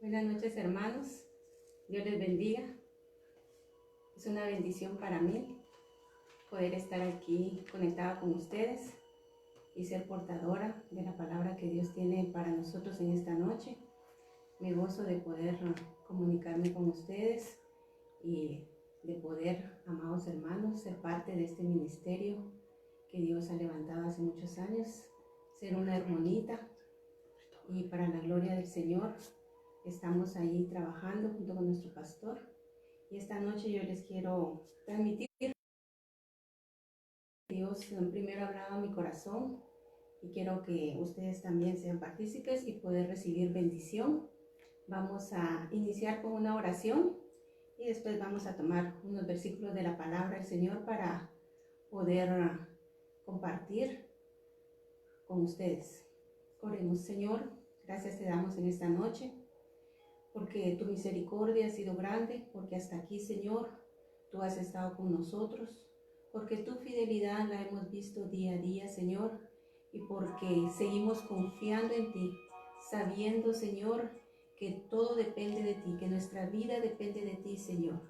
Buenas noches, hermanos. Dios les bendiga. Es una bendición para mí poder estar aquí conectada con ustedes y ser portadora de la palabra que Dios tiene para nosotros en esta noche. Me gozo de poder comunicarme con ustedes y de poder, amados hermanos, ser parte de este ministerio que Dios ha levantado hace muchos años, ser una hermanita, y para la gloria del Señor estamos ahí trabajando junto con nuestro pastor. Y esta noche yo les quiero transmitir que Dios primero ha hablado a mi corazón y quiero que ustedes también sean partícipes y poder recibir bendición. Vamos a iniciar con una oración y después vamos a tomar unos versículos de la palabra del Señor para poder compartir con ustedes. Oremos. Señor, gracias te damos en esta noche porque tu misericordia ha sido grande, porque hasta aquí, Señor, tú has estado con nosotros, porque tu fidelidad la hemos visto día a día, Señor, y porque seguimos confiando en ti, sabiendo, Señor, que todo depende de ti, que nuestra vida depende de ti, Señor,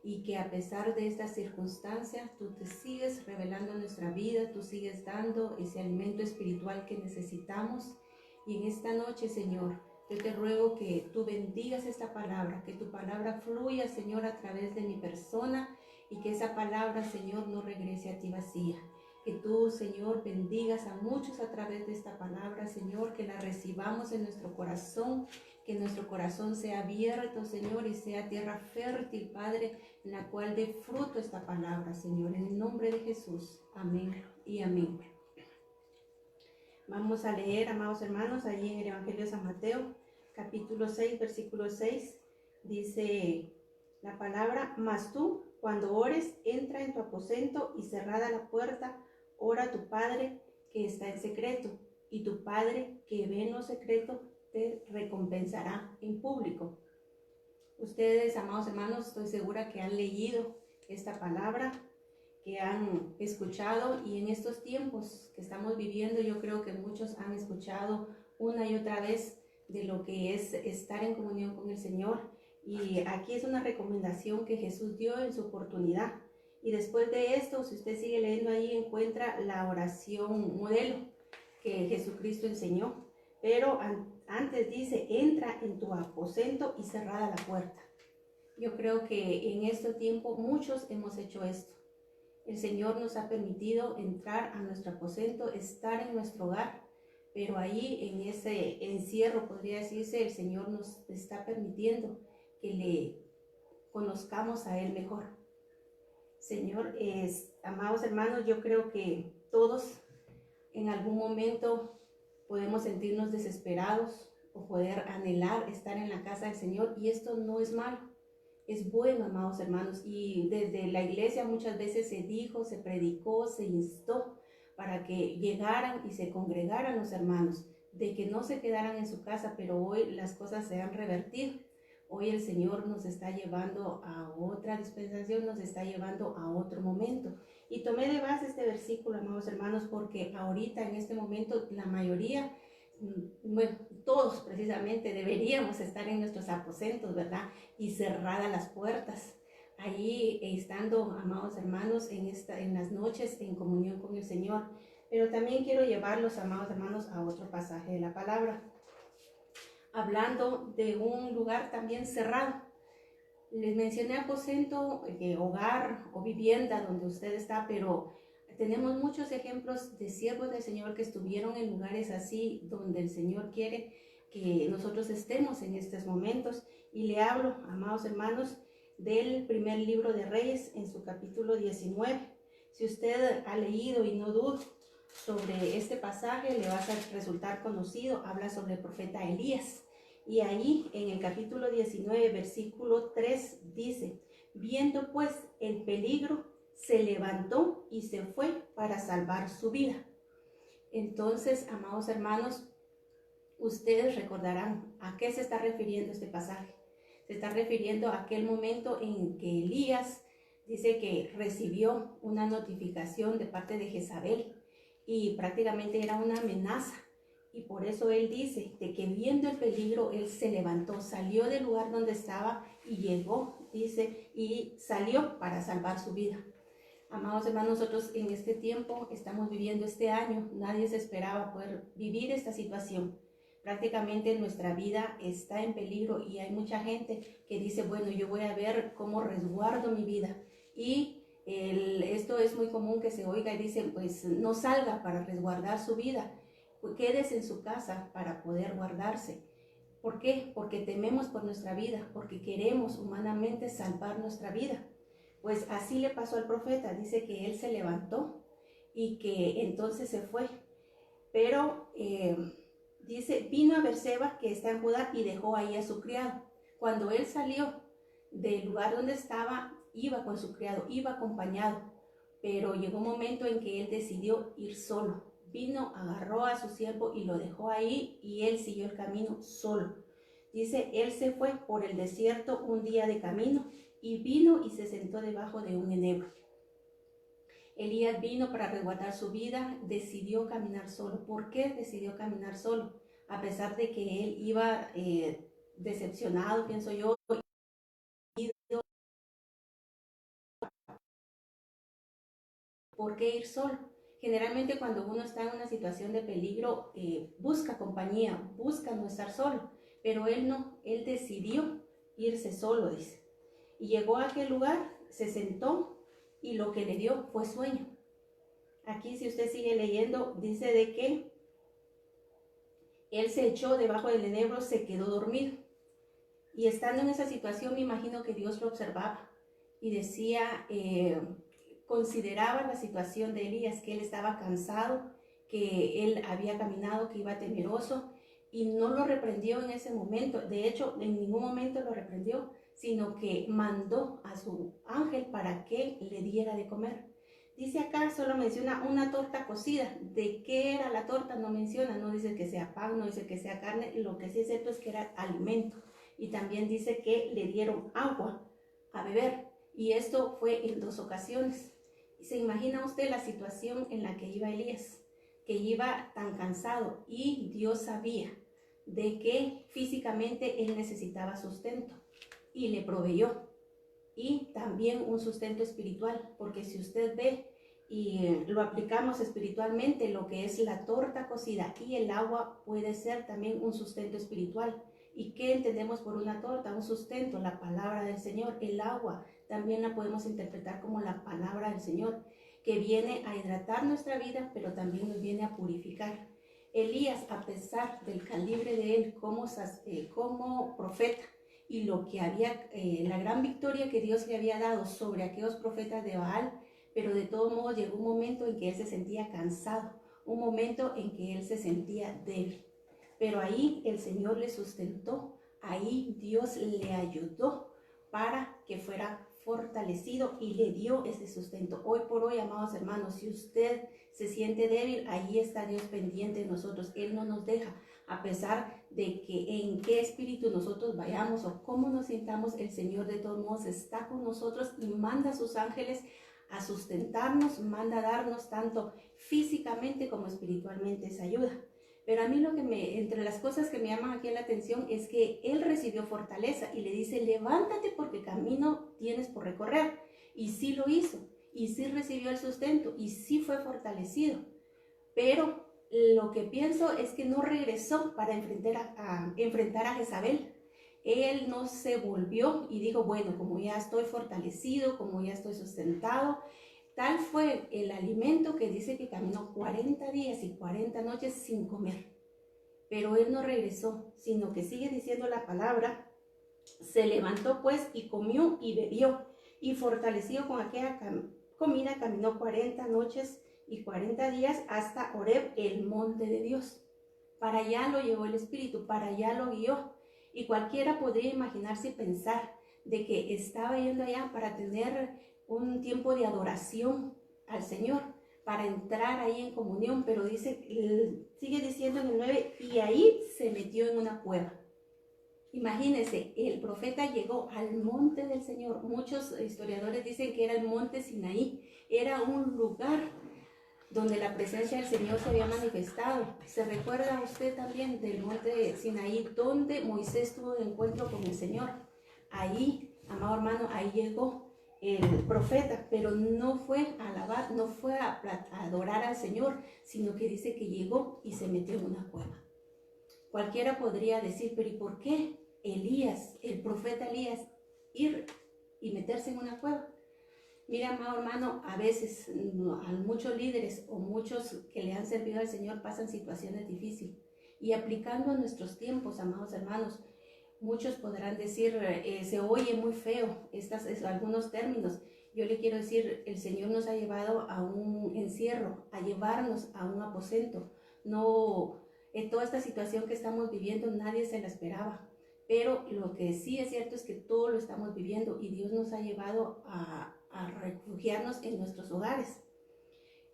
y que a pesar de estas circunstancias, tú te sigues revelando en nuestra vida, tú sigues dando ese alimento espiritual que necesitamos. Y en esta noche, Señor, yo te ruego que tú bendigas esta palabra, que tu palabra fluya, Señor, a través de mi persona y que esa palabra, Señor, no regrese a ti vacía. Que tú, Señor, bendigas a muchos a través de esta palabra, Señor, que la recibamos en nuestro corazón, que nuestro corazón sea abierto, Señor, y sea tierra fértil, Padre, en la cual dé fruto esta palabra, Señor, en el nombre de Jesús. Amén y amén. Vamos a leer, amados hermanos, allí en el Evangelio de San Mateo, capítulo 6, versículo 6, dice la palabra: mas tú, cuando ores, entra en tu aposento y cerrada la puerta, ora a tu Padre que está en secreto, y tu Padre que ve en lo secreto te recompensará en público. Ustedes, amados hermanos, estoy segura que han leído esta palabra, que han escuchado, y en estos tiempos que estamos viviendo yo creo que muchos han escuchado una y otra vez de lo que es estar en comunión con el Señor. Y aquí es una recomendación que Jesús dio en su oportunidad. Y después de esto, si usted sigue leyendo ahí, encuentra la oración modelo que Jesucristo enseñó. Pero antes dice: entra en tu aposento y cerrada la puerta. Yo creo que en este tiempo muchos hemos hecho esto. El Señor nos ha permitido entrar a nuestro aposento, estar en nuestro hogar, pero ahí en ese encierro, podría decirse, el Señor nos está permitiendo que le conozcamos a Él mejor. Señor, amados hermanos, yo creo que todos en algún momento podemos sentirnos desesperados o poder anhelar estar en la casa del Señor, y esto no es malo. Es bueno, amados hermanos, y desde la iglesia muchas veces se dijo, se predicó, se instó para que llegaran y se congregaran los hermanos, de que no se quedaran en su casa, pero hoy las cosas se han revertido. Hoy el Señor nos está llevando a otra dispensación, nos está llevando a otro momento. Y tomé de base este versículo, amados hermanos, porque ahorita en este momento la mayoría, bueno, todos precisamente deberíamos estar en nuestros aposentos, ¿verdad? Y cerradas las puertas, allí estando, amados hermanos, en las noches en comunión con el Señor. Pero también quiero llevarlos, amados hermanos, a otro pasaje de la palabra, hablando de un lugar también cerrado. Les mencioné aposento, hogar o vivienda donde usted está, pero tenemos muchos ejemplos de siervos del Señor que estuvieron en lugares así, donde el Señor quiere que nosotros estemos en estos momentos. Y le hablo, amados hermanos, del primer libro de Reyes, en su capítulo 19. Si usted ha leído y no duda sobre este pasaje, le va a resultar conocido. Habla sobre el profeta Elías. Y ahí en el capítulo 19, versículo 3 dice: viendo pues el peligro, se levantó y se fue para salvar su vida. Entonces, amados hermanos, ustedes recordarán a qué se está refiriendo este pasaje. Se está refiriendo a aquel momento en que Elías dice que recibió una notificación de parte de Jezabel, y prácticamente era una amenaza Y por eso él dice de que viendo el peligro, él se levantó, salió del lugar donde estaba y llegó, dice, y salió para salvar su vida. Amados hermanos, nosotros en este tiempo estamos viviendo este año, nadie se esperaba poder vivir esta situación. Prácticamente nuestra vida está en peligro y hay mucha gente que dice, bueno, yo voy a ver cómo resguardo mi vida. Y esto es muy común que se oiga y dicen, pues no salga para resguardar su vida, pues, quédese en su casa para poder guardarse. ¿Por qué? Porque tememos por nuestra vida, porque queremos humanamente salvar nuestra vida. Pues así le pasó al profeta, dice que él se levantó y que entonces se fue. Pero dice, vino a Berseba, que está en Judá, y dejó ahí a su criado. Cuando él salió del lugar donde estaba, iba con su criado, iba acompañado. Pero llegó un momento en que él decidió ir solo. Vino, agarró a su siervo y lo dejó ahí y él siguió el camino solo. Dice, él se fue por el desierto un día de camino y vino y se sentó debajo de un enebro. Elías vino para resguardar su vida, decidió caminar solo. ¿Por qué decidió caminar solo? A pesar de que él iba decepcionado, pienso yo. ¿Por qué ir solo? Generalmente cuando uno está en una situación de peligro, busca compañía, busca no estar solo. Pero él no, él decidió irse solo, dice. Y llegó a aquel lugar, se sentó y lo que le dio fue sueño. Aquí si usted sigue leyendo, dice de que él se echó debajo del enebro, se quedó dormido. Y estando en esa situación, me imagino que Dios lo observaba y decía, consideraba la situación de Elías, que él estaba cansado, que él había caminado, que iba temeroso, y no lo reprendió en ese momento. De hecho, en ningún momento lo reprendió, sino que mandó a su ángel para que le diera de comer. Dice acá, solo menciona una torta cocida. ¿De qué era la torta? No menciona, no dice que sea pan, no dice que sea carne. Lo que sí es cierto es que era alimento. Y también dice que le dieron agua a beber. Y esto fue en 2 ocasiones. ¿Se imagina usted la situación en la que iba Elías? Que iba tan cansado y Dios sabía de que físicamente él necesitaba sustento y le proveyó. Y también un sustento espiritual, porque si usted ve y lo aplicamos espiritualmente, lo que es la torta cocida y el agua puede ser también un sustento espiritual. ¿Y qué entendemos por una torta? Un sustento, la palabra del Señor. El agua también la podemos interpretar como la palabra del Señor, que viene a hidratar nuestra vida, pero también nos viene a purificar. Elías, a pesar del calibre de él como profeta, y lo que había, la gran victoria que Dios le había dado sobre aquellos profetas de Baal, pero de todo modo llegó un momento en que él se sentía cansado, un momento en que él se sentía débil. Pero ahí el Señor le sustentó, ahí Dios le ayudó para que fuera fortalecido y le dio ese sustento. Hoy por hoy, amados hermanos, si usted se siente débil, ahí está Dios pendiente de nosotros. Él no nos deja. A pesar de que en qué espíritu nosotros vayamos o cómo nos sintamos, el Señor de todos modos está con nosotros y manda a sus ángeles a sustentarnos, manda a darnos tanto físicamente como espiritualmente esa ayuda. Pero a mí entre las cosas que me llaman aquí la atención es que él recibió fortaleza y le dice, levántate porque camino tienes por recorrer. Y sí lo hizo, y sí recibió el sustento, y sí fue fortalecido. Pero lo que pienso es que no regresó para enfrentar a Jezabel. Él no se volvió y dijo, bueno, como ya estoy fortalecido, como ya estoy sustentado. Tal fue el alimento que dice que caminó 40 días y 40 noches sin comer. Pero él no regresó, sino que sigue diciendo la palabra, se levantó pues y comió y bebió, y fortalecido con aquella comida caminó 40 noches y 40 días hasta Horeb, el monte de Dios. Para allá lo llevó el Espíritu, para allá lo guió. Y cualquiera podría imaginarse y pensar de que estaba yendo allá para tener un tiempo de adoración al Señor, para entrar ahí en comunión, pero sigue diciendo en el 9, y ahí se metió en una cueva. Imagínense, el profeta llegó al monte del Señor. Muchos historiadores dicen que era el monte Sinaí, era un lugar donde la presencia del Señor se había manifestado. ¿Se recuerda usted también del monte de Sinaí, donde Moisés tuvo un encuentro con el Señor? Ahí, amado hermano, ahí llegó el profeta, pero no fue a alabar, no fue a adorar al Señor, sino que dice que llegó y se metió en una cueva. Cualquiera podría decir, pero ¿y por qué Elías, el profeta Elías, ir y meterse en una cueva? Mira, amado hermano, a veces a muchos líderes o muchos que le han servido al Señor pasan situaciones difíciles. Y aplicando a nuestros tiempos, amados hermanos, muchos podrán decir, se oye muy feo algunos términos. Yo le quiero decir, el Señor nos ha llevado a un encierro, a llevarnos a un aposento. No, en toda esta situación que estamos viviendo nadie se la esperaba. Pero lo que sí es cierto es que todo lo estamos viviendo y Dios nos ha llevado a refugiarnos en nuestros hogares.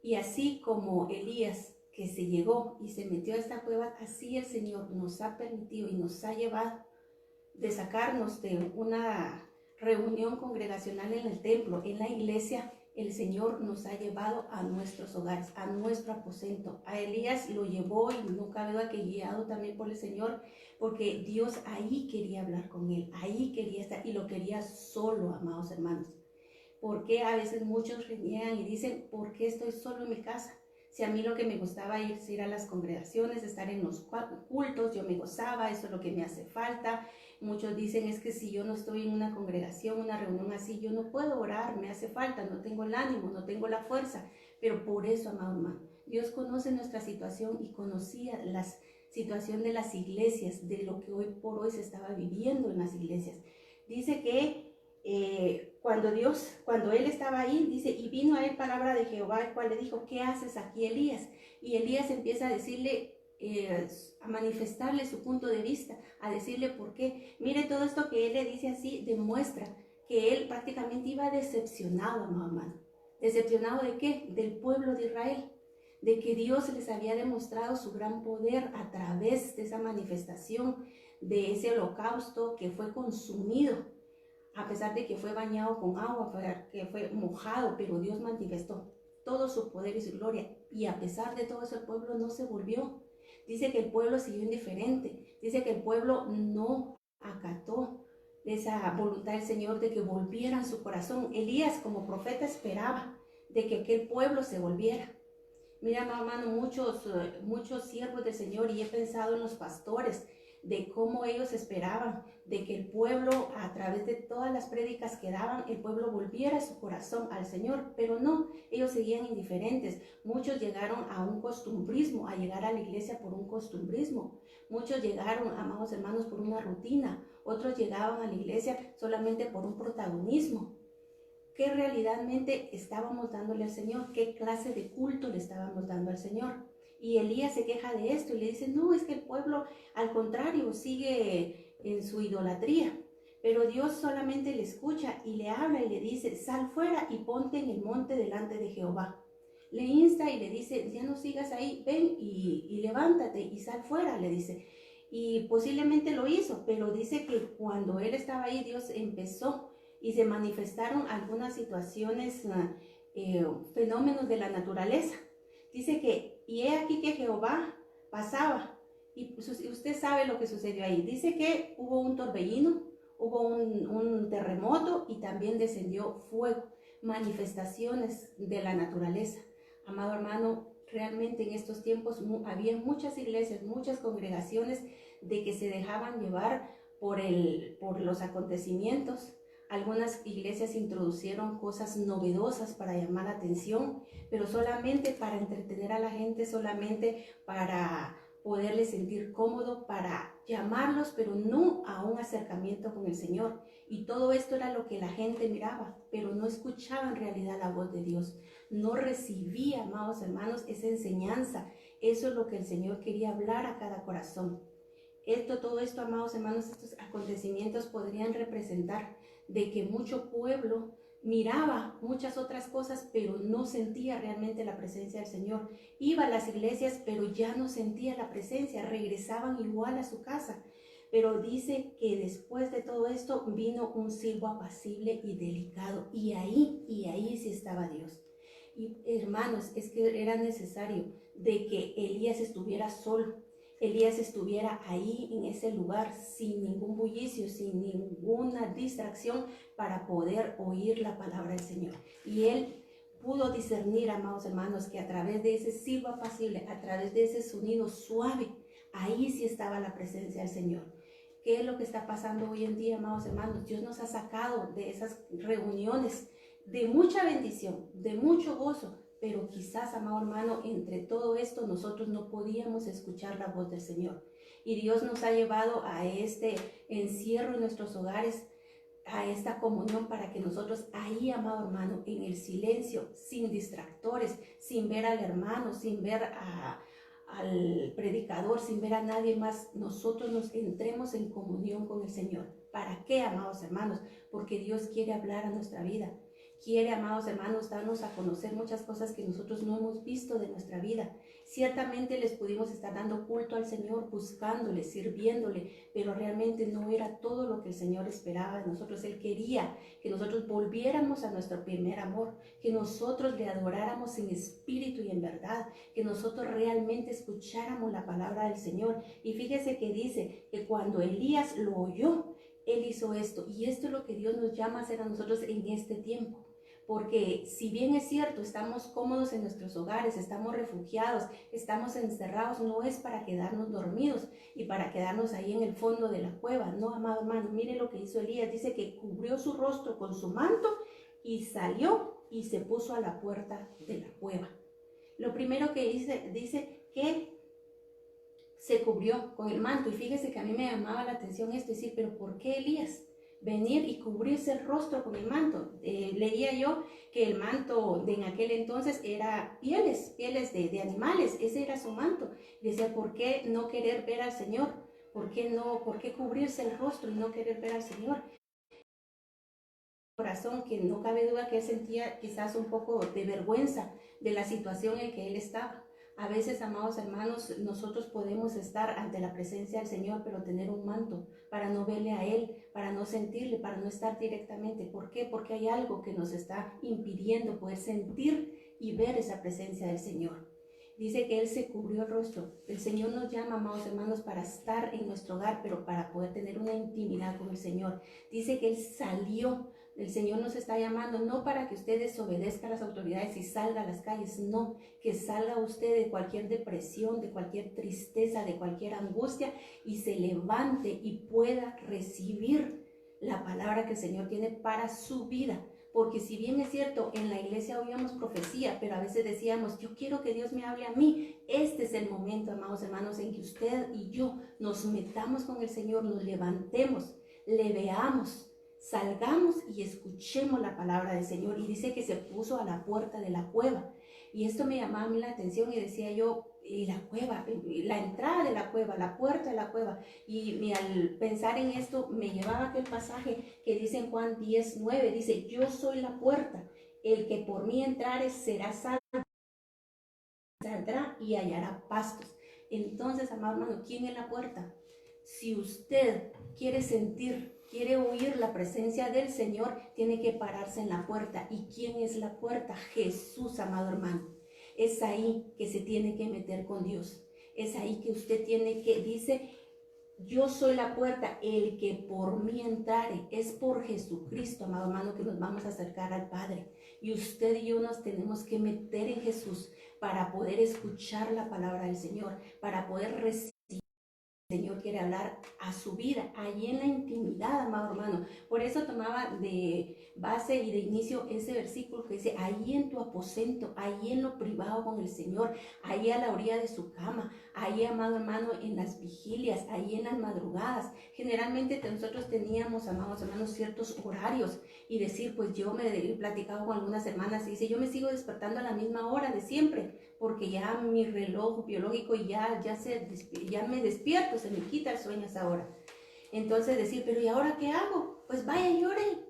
Y así como Elías, que se llegó y se metió a esta cueva, así el Señor nos ha permitido y nos ha llevado de sacarnos de una reunión congregacional en el templo, en la iglesia. El Señor nos ha llevado a nuestros hogares, a nuestro aposento. A Elías lo llevó y no cabe duda que guiado también por el Señor, porque Dios ahí quería hablar con él, ahí quería estar y lo quería solo, amados hermanos. ¿Por qué a veces muchos reniegan y dicen, ¿por qué estoy solo en mi casa? Si a mí lo que me gustaba es ir a las congregaciones, estar en los cultos, yo me gozaba, eso es lo que me hace falta. Muchos dicen, es que si yo no estoy en una congregación, una reunión así, yo no puedo orar, me hace falta, no tengo el ánimo, no tengo la fuerza. Pero por eso, amado hermano, Dios conoce nuestra situación y conocía la situación de las iglesias, de lo que hoy por hoy se estaba viviendo en las iglesias. Dice que cuando él estaba ahí, dice, y vino a él palabra de Jehová, el cual le dijo, ¿qué haces aquí, Elías? Y Elías empieza a decirle, a manifestarle su punto de vista, a decirle por qué. Mire, todo esto que él le dice así demuestra que él prácticamente iba decepcionado, hermano. ¿Decepcionado de qué? Del pueblo de Israel, de que Dios les había demostrado su gran poder a través de esa manifestación, de ese holocausto que fue consumido. A pesar de que fue bañado con agua, que fue mojado, pero Dios manifestó todo su poder y su gloria. Y a pesar de todo eso, el pueblo no se volvió. Dice que el pueblo siguió indiferente. Dice que el pueblo no acató esa voluntad del Señor de que volvieran su corazón. Elías, como profeta, esperaba de que aquel pueblo se volviera. Mira, hermano, muchos siervos del Señor, y he pensado en los pastores, de cómo ellos esperaban de que el pueblo, a través de todas las prédicas que daban, el pueblo volviera su corazón al Señor, pero no, ellos seguían indiferentes. Muchos llegaron a un costumbrismo, a llegar a la iglesia por un costumbrismo. Muchos llegaron, amados hermanos, por una rutina. Otros llegaban a la iglesia solamente por un protagonismo. ¿Qué realmente estábamos dándole al Señor? ¿Qué clase de culto le estábamos dando al Señor? Y Elías se queja de esto y le dice, no, es que el pueblo al contrario sigue en su idolatría. Pero Dios solamente le escucha y le habla y le dice, sal fuera y ponte en el monte delante de Jehová. Le insta y le dice, ya no sigas ahí, ven y levántate y sal fuera, le dice. Y posiblemente lo hizo, pero dice que cuando él estaba ahí, Dios empezó y se manifestaron algunas situaciones, fenómenos de la naturaleza. Dice que, y he aquí que Jehová pasaba, y usted sabe lo que sucedió ahí. Dice que hubo un torbellino, hubo un terremoto y también descendió fuego, manifestaciones de la naturaleza. Amado hermano, realmente en estos tiempos había muchas iglesias, muchas congregaciones de que se dejaban llevar por los acontecimientos. Algunas iglesias introducieron cosas novedosas para llamar la atención, pero solamente para entretener a la gente, solamente para poderles sentir cómodo, para llamarlos, pero no a un acercamiento con el Señor. Y todo esto era lo que la gente miraba, pero no escuchaba en realidad la voz de Dios. No recibía, amados hermanos, esa enseñanza. Eso es lo que el Señor quería hablar a cada corazón. Todo esto, amados hermanos, estos acontecimientos podrían representar de que mucho pueblo miraba muchas otras cosas, pero no sentía realmente la presencia del Señor. Iba a las iglesias, pero ya no sentía la presencia, regresaban igual a su casa. Pero dice que después de todo esto vino un silbo apacible y delicado, y ahí sí estaba Dios. Y hermanos, es que era necesario de que Elías estuviera solo. Elías estuviera ahí en ese lugar sin ningún bullicio, sin ninguna distracción para poder oír la palabra del Señor. Y él pudo discernir, amados hermanos, que a través de ese silbo apacible, a través de ese sonido suave, ahí sí estaba la presencia del Señor. ¿Qué es lo que está pasando hoy en día, amados hermanos? Dios nos ha sacado de esas reuniones de mucha bendición, de mucho gozo, pero quizás, amado hermano, entre todo esto nosotros no podíamos escuchar la voz del Señor. Y Dios nos ha llevado a este encierro en nuestros hogares, a esta comunión, para que nosotros ahí, amado hermano, en el silencio, sin distractores, sin ver al hermano, sin ver al predicador, sin ver a nadie más, nosotros nos entremos en comunión con el Señor. ¿Para qué, amados hermanos? Porque Dios quiere hablar a nuestra vida. Quiere, amados hermanos, darnos a conocer muchas cosas que nosotros no hemos visto de nuestra vida. Ciertamente les pudimos estar dando culto al Señor, buscándole, sirviéndole, pero realmente no era todo lo que el Señor esperaba de nosotros. Él quería que nosotros volviéramos a nuestro primer amor, que nosotros le adoráramos en espíritu y en verdad, que nosotros realmente escucháramos la palabra del Señor. Y fíjese que dice que cuando Elías lo oyó, él hizo esto. Y esto es lo que Dios nos llama a hacer a nosotros en este tiempo. Porque si bien es cierto, estamos cómodos en nuestros hogares, estamos refugiados, estamos encerrados, no es para quedarnos dormidos y para quedarnos ahí en el fondo de la cueva. No, amado hermano, mire lo que hizo Elías. Dice que cubrió su rostro con su manto y salió y se puso a la puerta de la cueva. Lo primero que dice que se cubrió con el manto. Y fíjese que a mí me llamaba la atención esto, decir, pero ¿por qué Elías venir y cubrirse el rostro con el manto? Leía yo que el manto de en aquel entonces era pieles de animales, ese era su manto. Y decía, ¿por qué no querer ver al Señor? ¿Por qué cubrirse el rostro y no querer ver al Señor? Corazón, que no cabe duda que él sentía quizás un poco de vergüenza de la situación en que él estaba. A veces, amados hermanos, nosotros podemos estar ante la presencia del Señor, pero tener un manto para no verle a Él, para no sentirle, para no estar directamente. ¿Por qué? Porque hay algo que nos está impidiendo poder sentir y ver esa presencia del Señor. Dice que Él se cubrió el rostro. El Señor nos llama, amados hermanos, para estar en nuestro hogar, pero para poder tener una intimidad con el Señor. Dice que Él salió. El Señor nos está llamando no para que usted desobedezca a las autoridades y salga a las calles, no, que salga usted de cualquier depresión, de cualquier tristeza, de cualquier angustia y se levante y pueda recibir la palabra que el Señor tiene para su vida. Porque si bien es cierto, en la iglesia oíamos profecía, pero a veces decíamos, yo quiero que Dios me hable a mí. Este es el momento, amados hermanos, en que usted y yo nos metamos con el Señor, nos levantemos, le veamos, salgamos y escuchemos la palabra del Señor. Y dice que se puso a la puerta de la cueva. Y esto me llamaba a mí la atención y decía yo, la cueva, la entrada de la cueva, la puerta de la cueva. Y al pensar en esto me llevaba a aquel pasaje que dice en Juan 10:9, dice, yo soy la puerta, el que por mí entrare será salvo, saldrá y hallará pastos. Entonces, amado hermano, ¿quién es la puerta? Si usted quiere oír la presencia del Señor, tiene que pararse en la puerta. ¿Y quién es la puerta? Jesús, amado hermano. Es ahí que se tiene que meter con Dios. Es ahí que usted dice, yo soy la puerta, el que por mí entrare. Es por Jesucristo, amado hermano, que nos vamos a acercar al Padre. Y usted y yo nos tenemos que meter en Jesús para poder escuchar la palabra del Señor, para poder recibir. El Señor quiere hablar a su vida, allí en la intimidad, amado hermano. Por eso tomaba de base y de inicio ese versículo que dice, ahí en tu aposento, ahí en lo privado con el Señor, ahí a la orilla de su cama, ahí, amado hermano, en las vigilias, ahí en las madrugadas. Generalmente nosotros teníamos, amados hermanos, ciertos horarios y decir, pues yo me he platicado con algunas hermanas y dice, yo me sigo despertando a la misma hora de siempre, porque ya mi reloj biológico ya me despierto, se me quita el sueño a esa hora. Entonces decir, pero ¿y ahora qué hago? Pues vaya y ore,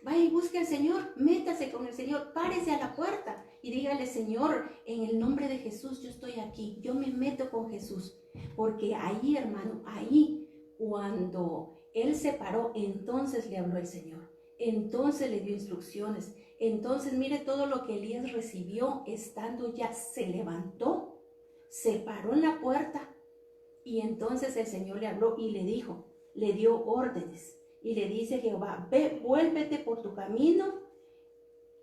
vaya y busque al Señor, métase con el Señor, párese a la puerta y dígale, Señor, en el nombre de Jesús yo estoy aquí, yo me meto con Jesús. Porque ahí, hermano, ahí cuando Él se paró, entonces le habló el Señor. Entonces le dio instrucciones. Entonces mire todo lo que Elías recibió estando ya, se levantó, se paró en la puerta y entonces el Señor le habló y le dijo, le dio órdenes y le dice Jehová, ve, vuélvete por tu camino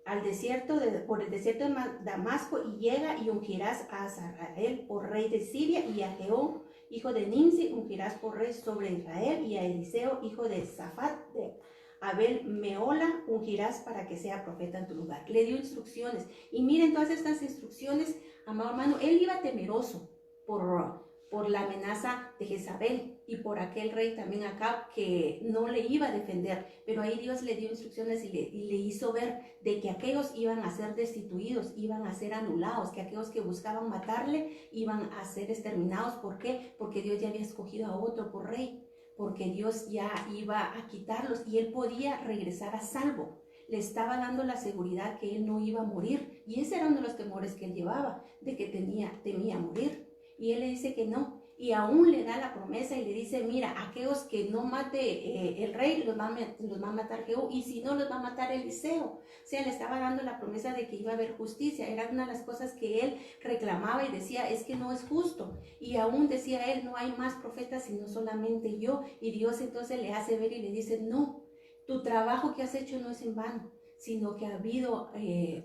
al desierto por el desierto de Damasco y llega y ungirás a Hazael por rey de Siria y a Jehú, hijo de Nimsi, ungirás por rey sobre Israel y a Eliseo, hijo de Safat de Abel Meola, ungirás para que sea profeta en tu lugar. Le dio instrucciones y miren todas estas instrucciones, amado hermano, él iba temeroso por la amenaza de Jezabel y por aquel rey también Acab que no le iba a defender, pero ahí Dios le dio instrucciones y le hizo ver de que aquellos iban a ser destituidos, iban a ser anulados, que aquellos que buscaban matarle iban a ser exterminados. ¿Por qué? Porque Dios ya había escogido a otro por rey, porque Dios ya iba a quitarlos y él podía regresar a salvo. Le estaba dando la seguridad que él no iba a morir y ese era uno de los temores que él llevaba, de que temía morir. Y él le dice que no, y aún le da la promesa y le dice, mira, aquellos que no mate el rey, los va a matar Jehú, y si no, los va a matar Eliseo. O sea, le estaba dando la promesa de que iba a haber justicia. Era una de las cosas que él reclamaba y decía, es que no es justo. Y aún decía él, no hay más profetas sino solamente yo. Y Dios entonces le hace ver y le dice, no, tu trabajo que has hecho no es en vano, sino que ha habido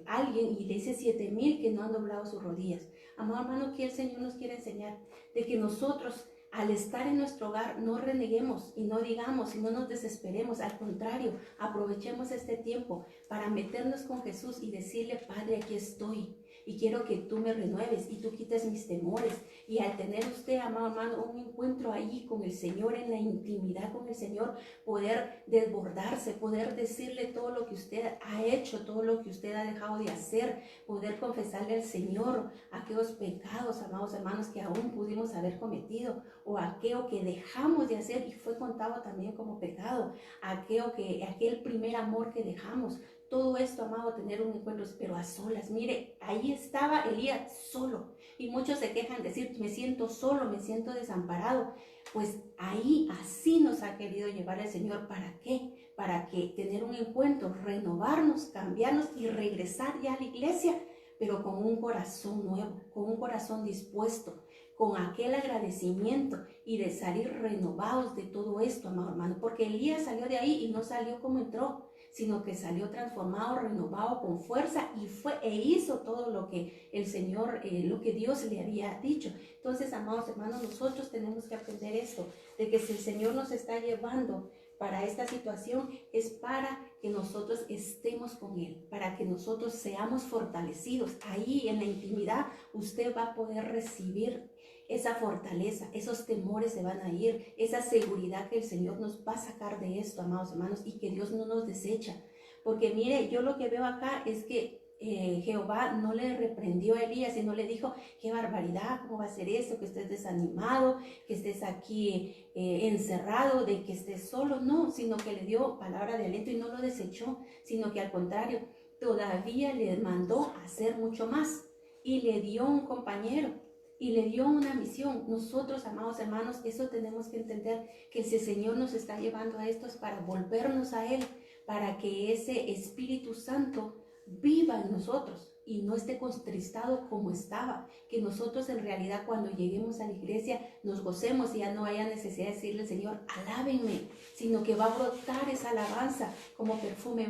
alguien, y le dice 7,000 que no han doblado sus rodillas. Amado hermano, que el Señor nos quiere enseñar de que nosotros al estar en nuestro hogar no reneguemos y no digamos y no nos desesperemos. Al contrario, aprovechemos este tiempo para meternos con Jesús y decirle, Padre, aquí estoy y quiero que tú me renueves y tú quites mis temores. Y al tener usted, amado hermano, un encuentro ahí con el Señor, en la intimidad con el Señor, poder desbordarse, poder decirle todo lo que usted ha hecho, todo lo que usted ha dejado de hacer, poder confesarle al Señor aquellos pecados, amados hermanos, que aún pudimos haber cometido, o aquello que dejamos de hacer y fue contado también como pecado, aquel primer amor que dejamos. Todo esto, amado, tener un encuentro, pero a solas. Mire, ahí estaba Elías solo. Y muchos se quejan, decir, me siento solo, me siento desamparado. Pues ahí así nos ha querido llevar el Señor. ¿Para qué? Para que tener un encuentro, renovarnos, cambiarnos y regresar ya a la iglesia, pero con un corazón nuevo, con un corazón dispuesto, con aquel agradecimiento y de salir renovados de todo esto, amado hermano. Porque Elías salió de ahí y no salió como entró, sino que salió transformado, renovado, con fuerza y fue e hizo todo lo que el Señor, lo que Dios le había dicho. Entonces, amados hermanos, nosotros tenemos que aprender esto, de que si el Señor nos está llevando para esta situación es para que nosotros estemos con Él, para que nosotros seamos fortalecidos. Ahí en la intimidad usted va a poder recibir esa fortaleza, esos temores se van a ir, esa seguridad que el Señor nos va a sacar de esto, amados hermanos, y que Dios no nos desecha. Porque mire, yo lo que veo acá es que Jehová no le reprendió a Elías, sino le dijo, qué barbaridad, ¿cómo va a ser eso? Que estés desanimado, que estés aquí encerrado, de que estés solo. No, sino que le dio palabra de aliento y no lo desechó, sino que al contrario, todavía le mandó hacer mucho más y le dio un compañero. Y le dio una misión. Nosotros, amados hermanos, eso tenemos que entender, que si el Señor nos está llevando a esto es para volvernos a Él, para que ese Espíritu Santo viva en nosotros y no esté contristado como estaba. Que nosotros en realidad cuando lleguemos a la iglesia nos gocemos y ya no haya necesidad de decirle, Señor, alábenme, sino que va a brotar esa alabanza como perfume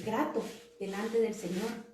grato delante del Señor.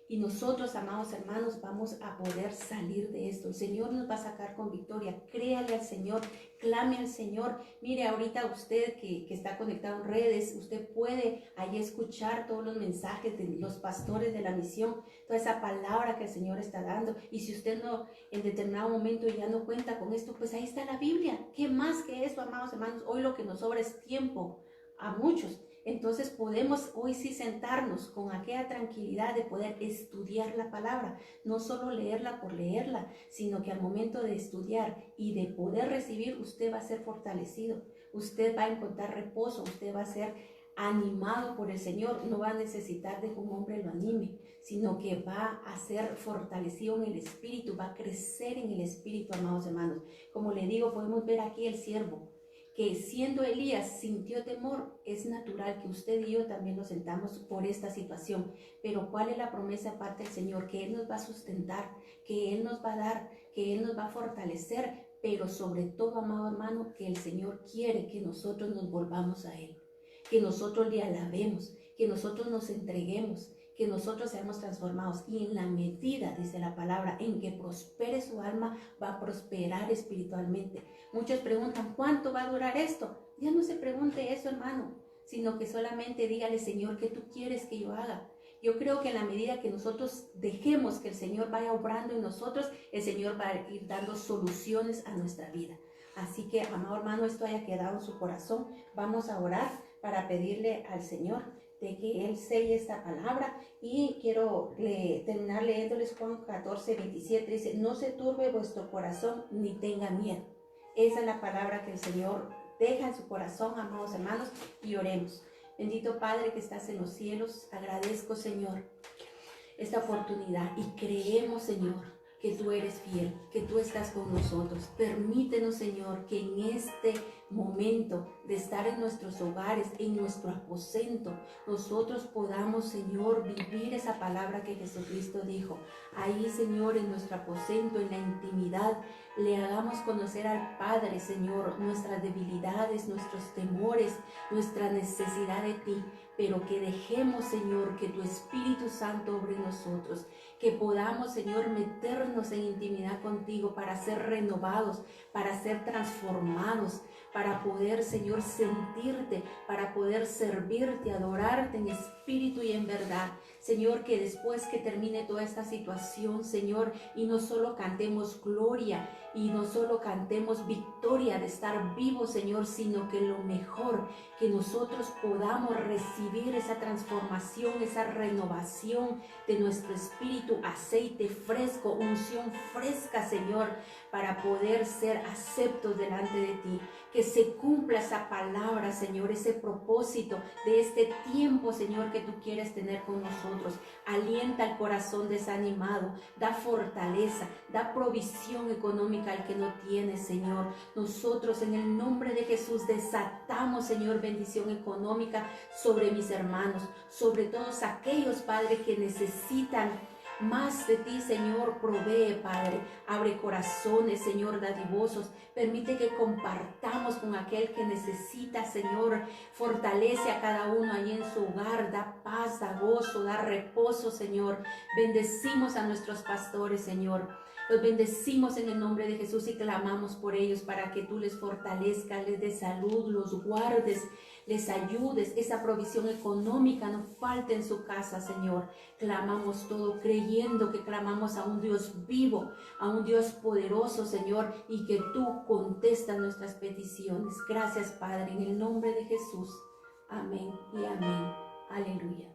Y nosotros, amados hermanos, vamos a poder salir de esto. El Señor nos va a sacar con victoria. Créale al Señor, clame al Señor. Mire, ahorita usted que está conectado en redes, usted puede allí escuchar todos los mensajes de los pastores de la misión, toda esa palabra que el Señor está dando. Y si usted no, en determinado momento ya no cuenta con esto, pues ahí está la Biblia. ¿Qué más que eso, amados hermanos? Hoy lo que nos sobra es tiempo a muchos. Entonces podemos hoy sí sentarnos con aquella tranquilidad de poder estudiar la palabra, no solo leerla por leerla, sino que al momento de estudiar y de poder recibir, usted va a ser fortalecido, usted va a encontrar reposo, usted va a ser animado por el Señor, no va a necesitar de que un hombre lo anime, sino que va a ser fortalecido en el espíritu, va a crecer en el espíritu, amados hermanos. Como le digo, podemos ver aquí el siervo que siendo Elías sintió temor, es natural que usted y yo también nos sentamos por esta situación. Pero ¿cuál es la promesa aparte del Señor? Que Él nos va a sustentar, que Él nos va a dar, que Él nos va a fortalecer, pero sobre todo, amado hermano, que el Señor quiere que nosotros nos volvamos a Él, que nosotros le alabemos, que nosotros nos entreguemos, que nosotros seamos transformados. Y en la medida, dice la palabra, en que prospere su alma, va a prosperar espiritualmente. Muchos preguntan, ¿cuánto va a durar esto? Ya no se pregunte eso, hermano, sino que solamente dígale, Señor, ¿qué tú quieres que yo haga? Yo creo que en la medida que nosotros dejemos que el Señor vaya obrando en nosotros, el Señor va a ir dando soluciones a nuestra vida. Así que, amado hermano, esto haya quedado en su corazón. Vamos a orar para pedirle al Señor de que Él selle esta palabra. Y quiero terminar leyéndoles Juan 14, 27. Dice, no se turbe vuestro corazón ni tenga miedo. Esa es la palabra que el Señor deja en su corazón, amados hermanos, y oremos. Bendito Padre que estás en los cielos, agradezco, Señor, esta oportunidad y creemos, Señor, que tú eres fiel, que tú estás con nosotros. Permítenos, Señor, que en este momento de estar en nuestros hogares, en nuestro aposento, nosotros podamos, Señor, vivir esa palabra que Jesucristo dijo. Ahí, Señor, en nuestro aposento, en la intimidad, le hagamos conocer al Padre, Señor, nuestras debilidades, nuestros temores, nuestra necesidad de ti, pero que dejemos, Señor, que tu Espíritu Santo obre en nosotros, que podamos, Señor, meternos en intimidad contigo para ser renovados, para ser transformados, para poder, Señor, sentirte, para poder servirte, adorarte en espíritu y en verdad. Señor, que después que termine toda esta situación, Señor, y no solo cantemos gloria, y no solo cantemos victoria de estar vivos, Señor, sino que lo mejor, que nosotros podamos recibir esa transformación, esa renovación de nuestro espíritu, aceite fresco, unción fresca, Señor, para poder ser aceptos delante de ti. Que se cumpla esa palabra, Señor, ese propósito de este tiempo, Señor, que tú quieres tener con nosotros. Alienta el corazón desanimado, da fortaleza, da provisión económica al que no tiene, Señor. Nosotros en el nombre de Jesús desatamos, Señor, bendición económica sobre mis hermanos, sobre todos aquellos, Padre, que necesitan más de ti, Señor. Provee, Padre, abre corazones, Señor, dadivosos, permite que compartamos con aquel que necesita, Señor, fortalece a cada uno ahí en su hogar, da paz, da gozo, da reposo, Señor. Bendecimos a nuestros pastores, Señor. Los bendecimos en el nombre de Jesús y clamamos por ellos para que tú les fortalezcas, les des salud, los guardes, les ayudes, esa provisión económica no falte en su casa, Señor. Clamamos todo creyendo que clamamos a un Dios vivo, a un Dios poderoso, Señor, y que tú contestas nuestras peticiones. Gracias, Padre, en el nombre de Jesús. Amén y amén. Aleluya.